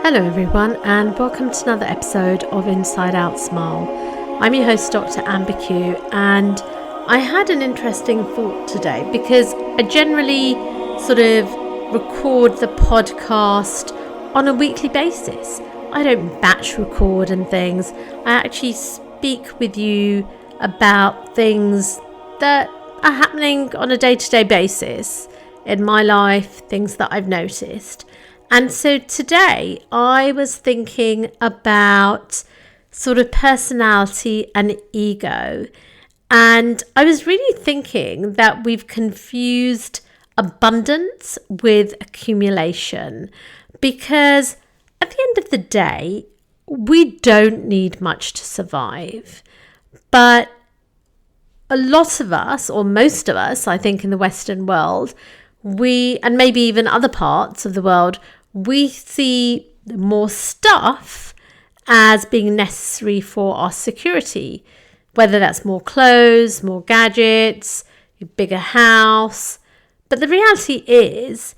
Hello everyone, and welcome to another episode of Inside Out Smile. I'm your host, Dr. Amber Q, and I had an interesting thought today because I generally sort of record the podcast on a weekly basis. I don't batch record and things. I actually speak with you about things that are happening on a day-to-day basis in my life, things that I've noticed. And so today I was thinking about sort of personality and ego. And I was really thinking that we've confused abundance with accumulation, because at the end of the day, we don't need much to survive. But a lot of us, or most of us, I think in the Western world, and maybe even other parts of the world, we see more stuff as being necessary for our security, whether that's more clothes, more gadgets, a bigger house. But the reality is,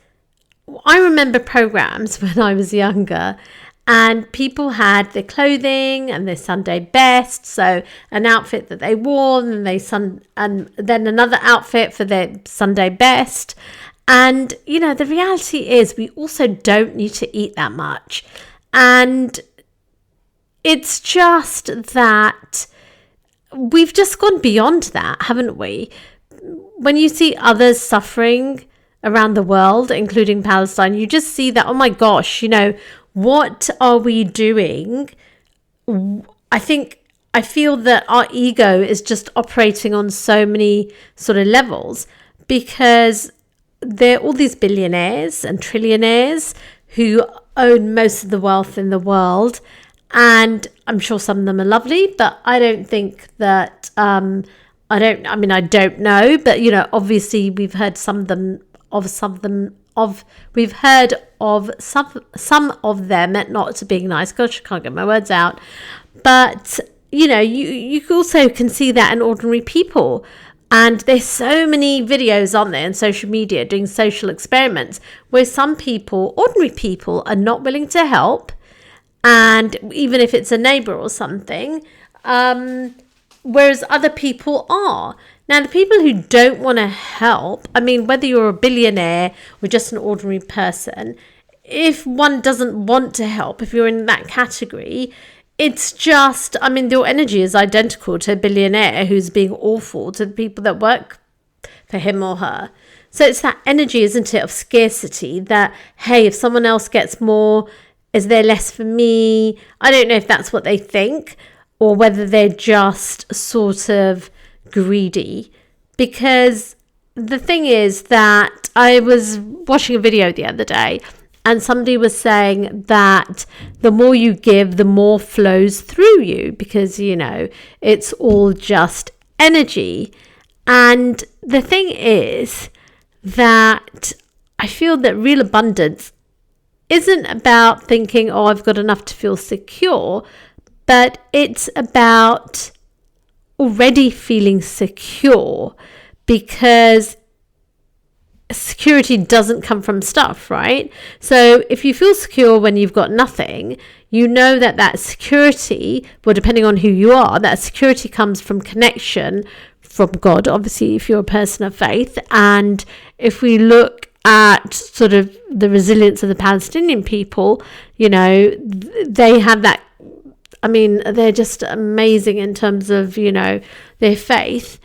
I remember programs when I was younger, and people had their clothing and their Sunday best, so an outfit that they wore, and then another outfit for their Sunday best. And, you know, the reality is we also don't need to eat that much. And it's just that we've just gone beyond that, haven't we? When you see others suffering around the world, including Palestine, you just see that, oh my gosh, you know, what are we doing? I feel that our ego is just operating on so many sort of levels, because there are all these billionaires and trillionaires who own most of the wealth in the world. And I'm sure some of them are lovely, but I don't think that, I don't know, but, you know, obviously we've heard some of them, not being nice. Gosh, I can't get my words out. But, you know, you also can see that in ordinary people. And there's so many videos on there in social media doing social experiments where some people, ordinary people, are not willing to help. And even if it's a neighbor or something, whereas other people are. Now, the people who don't want to help, I mean, whether you're a billionaire or just an ordinary person, if one doesn't want to help, if you're in that category, it's just, I mean, your energy is identical to a billionaire who's being awful to the people that work for him or her. So it's that energy, isn't it, of scarcity, that, hey, if someone else gets more, is there less for me? I don't know if that's what they think, or whether they're just sort of greedy. Because the thing is that I was watching a video the other day, and somebody was saying that the more you give, the more flows through you, because, you know, it's all just energy. And the thing is that I feel that real abundance isn't about thinking, oh, I've got enough to feel secure, but it's about already feeling secure, because security doesn't come from stuff, right? So if you feel secure when you've got nothing, you know that security, well, depending on who you are, that security comes from connection from God, obviously, if you're a person of faith. And if we look at sort of the resilience of the Palestinian people, you know, they have that, I mean, they're just amazing in terms of, you know, their faith.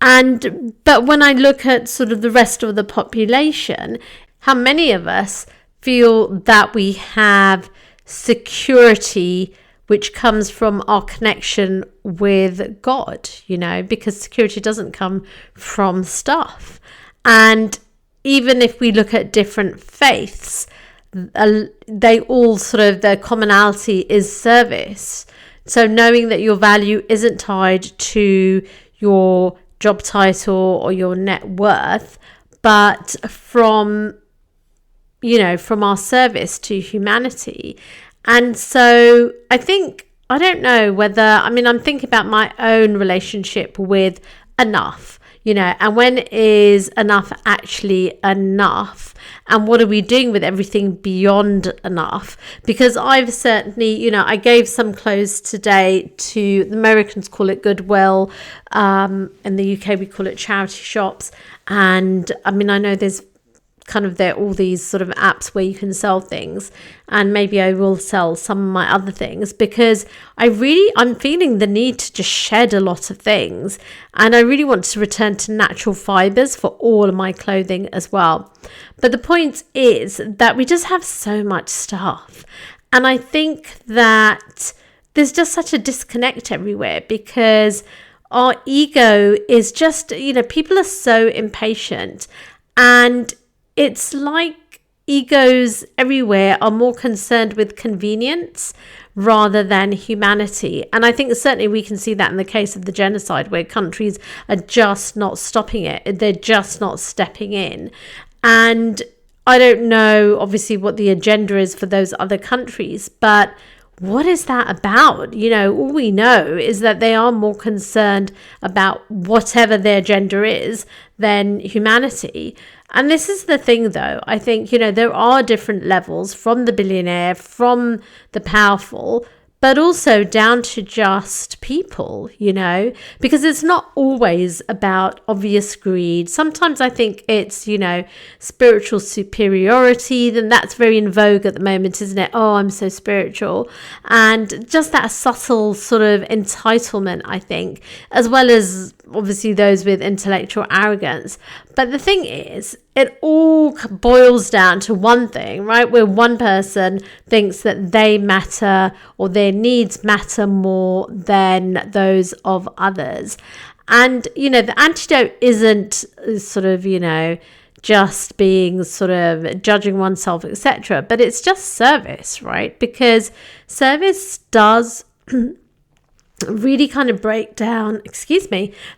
But when I look at sort of the rest of the population, how many of us feel that we have security which comes from our connection with God, you know, because security doesn't come from stuff. And even if we look at different faiths, they all sort of, their commonality is service. So knowing that your value isn't tied to your job title or your net worth, but from, you know, from our service to humanity. And so I don't know whether, I mean, I'm thinking about my own relationship with enough. and when is enough actually enough? And what are we doing with everything beyond enough? Because I've certainly, I gave some clothes today to, the Americans call it Goodwill. In the UK, we call it charity shops. And I know there's there are all these sort of apps where you can sell things, and maybe I will sell some of my other things, because I'm feeling the need to just shed a lot of things, and I really want to return to natural fibers for all of my clothing as well. But the point is that we just have so much stuff, and I think that there's just such a disconnect everywhere, because our ego is just, people are so impatient, and it's like egos everywhere are more concerned with convenience rather than humanity. And I think certainly we can see that in the case of the genocide, where countries are just not stopping it. They're just not stepping in. And I don't know, obviously, what the agenda is for those other countries, but what is that about? All we know is that they are more concerned about whatever their agenda is than humanity. And this is the thing, though. I think, there are different levels, from the billionaire, from the powerful, but also down to just people, because it's not always about obvious greed. Sometimes I think it's, spiritual superiority. Then that's very in vogue at the moment, isn't it? Oh, I'm so spiritual. And just that subtle sort of entitlement, I think, as well as obviously those with intellectual arrogance. But the thing is, it all boils down to one thing, right? Where one person thinks that they matter, or their needs matter more than those of others. And, the antidote isn't sort of, just being sort of judging oneself, etc. But it's just service, right? Because service does really kind of break down,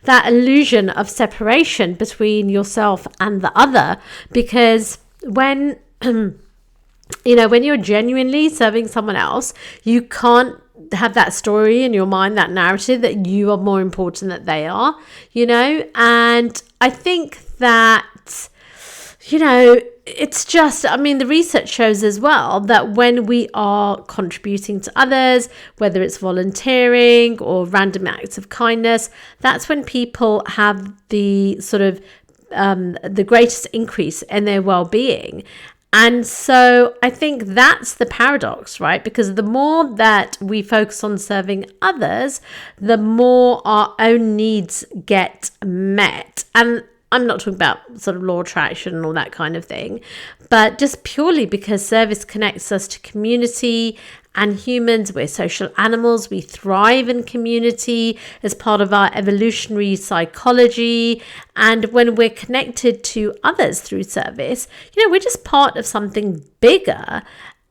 that illusion of separation between yourself and the other. Because when, when you're genuinely serving someone else, you can't have that story in your mind, that narrative that you are more important than they are, and I think that, it's just, the research shows as well that when we are contributing to others, whether it's volunteering or random acts of kindness, that's when people have the sort of the greatest increase in their well-being. And so I think that's the paradox, right? Because the more that we focus on serving others, the more our own needs get met. And I'm not talking about sort of law of attraction and all that kind of thing, but just purely because service connects us to community, and humans, we're social animals. We thrive in community as part of our evolutionary psychology. And when we're connected to others through service, we're just part of something bigger.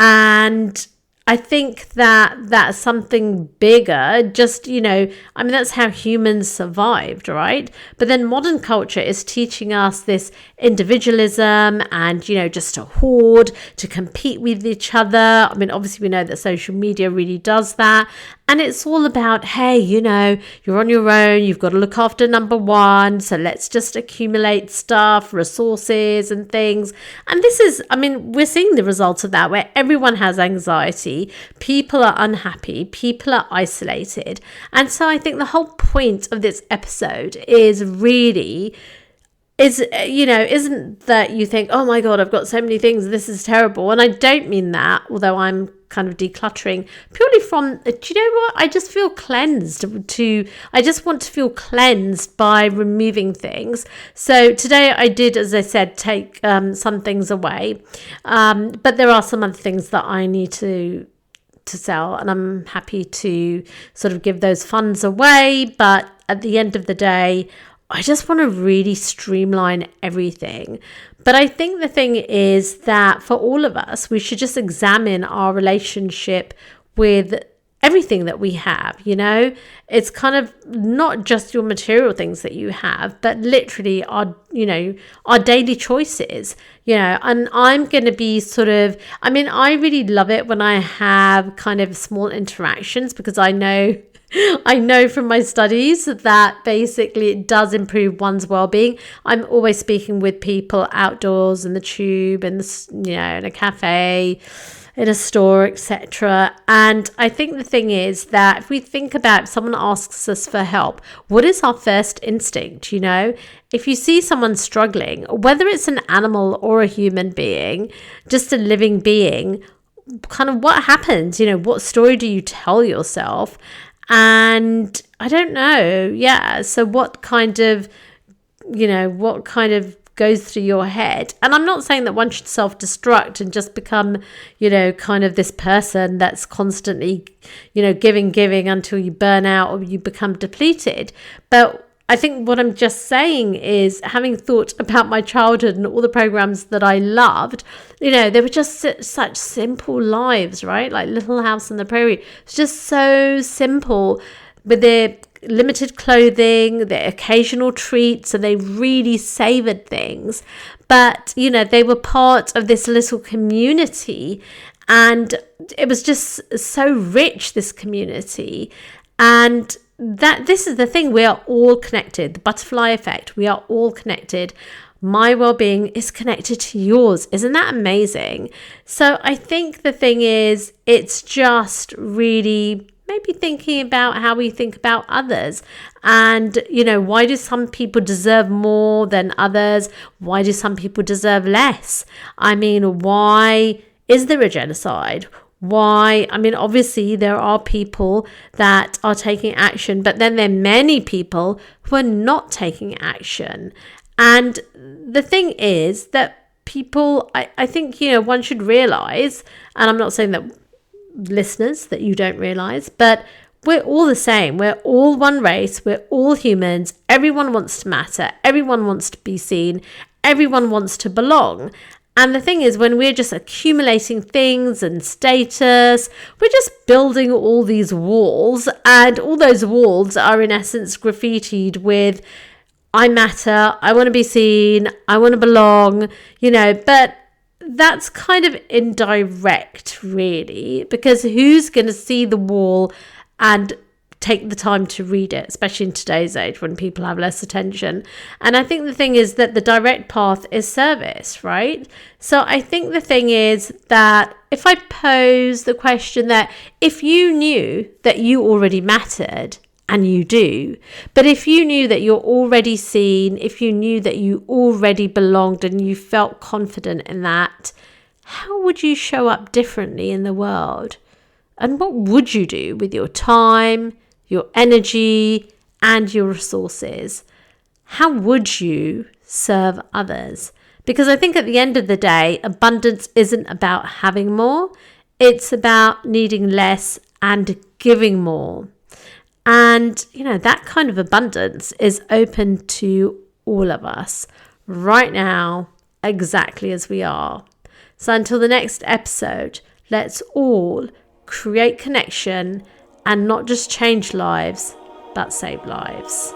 And I think that that's something bigger, just, that's how humans survived, right? But then modern culture is teaching us this individualism and, just to hoard, to compete with each other. Obviously we know that social media really does that. And it's all about, hey, you're on your own, you've got to look after number one, so let's just accumulate stuff, resources and things. And this is, we're seeing the results of that, where everyone has anxiety, people are unhappy, people are isolated. And so I think the whole point of this episode is really isn't that you think, oh my God, I've got so many things, this is terrible. And I don't mean that, although I'm kind of decluttering purely from, do you know what? I just feel cleansed I just want to feel cleansed by removing things. So today I did, as I said, take some things away. But there are some other things that I need to sell, and I'm happy to sort of give those funds away. But at the end of the day, I just want to really streamline everything. But I think the thing is that for all of us, we should just examine our relationship with everything that we have, It's kind of not just your material things that you have, but literally our daily choices, and I'm going to be sort of, I really love it when I have kind of small interactions, because I know I know from my studies that basically it does improve one's well-being. I'm always speaking with people outdoors in the tube, in in a cafe, in a store, etc. And I think the thing is that if we think about, if someone asks us for help, what is our first instinct? If you see someone struggling, whether it's an animal or a human being, just a living being, kind of what happens? What story do you tell yourself? And I don't know. Yeah. So what kind of goes through your head? And I'm not saying that one should self-destruct and just become, kind of this person that's constantly, giving until you burn out or you become depleted. But I think what I'm just saying is, having thought about my childhood and all the programs that I loved, they were just such simple lives, right? Like Little House on the Prairie. It's just so simple with their limited clothing, their occasional treats, and they really savored things. But, they were part of this little community, and it was just so rich, this community. And this is the thing, we are all connected. The butterfly effect, we are all connected. My well-being is connected to yours. Isn't that amazing? So I think the thing is, it's just really maybe thinking about how we think about others. And, why do some people deserve more than others? Why do some people deserve less? I mean, why is there a genocide? Why? I mean, obviously there are people that are taking action, but then there are many people who are not taking action. And the thing is that people, I think, one should realize, and I'm not saying that listeners that you don't realize, but we're all the same. We're all one race. We're all humans. Everyone wants to matter. Everyone wants to be seen. Everyone wants to belong. And the thing is, when we're just accumulating things and status, we're just building all these walls, and all those walls are in essence graffitied with, I matter, I want to be seen, I want to belong, but that's kind of indirect, really, because who's going to see the wall and take the time to read it, especially in today's age when people have less attention? And I think the thing is that the direct path is service, right? So I think the thing is that if I pose the question that if you knew that you already mattered, and you do, but if you knew that you're already seen, if you knew that you already belonged and you felt confident in that, how would you show up differently in the world? And what would you do with your time, your energy, and your resources? How would you serve others? Because I think at the end of the day, abundance isn't about having more. It's about needing less and giving more. And, that kind of abundance is open to all of us right now, exactly as we are. So until the next episode, let's all create connection and not just change lives, but save lives.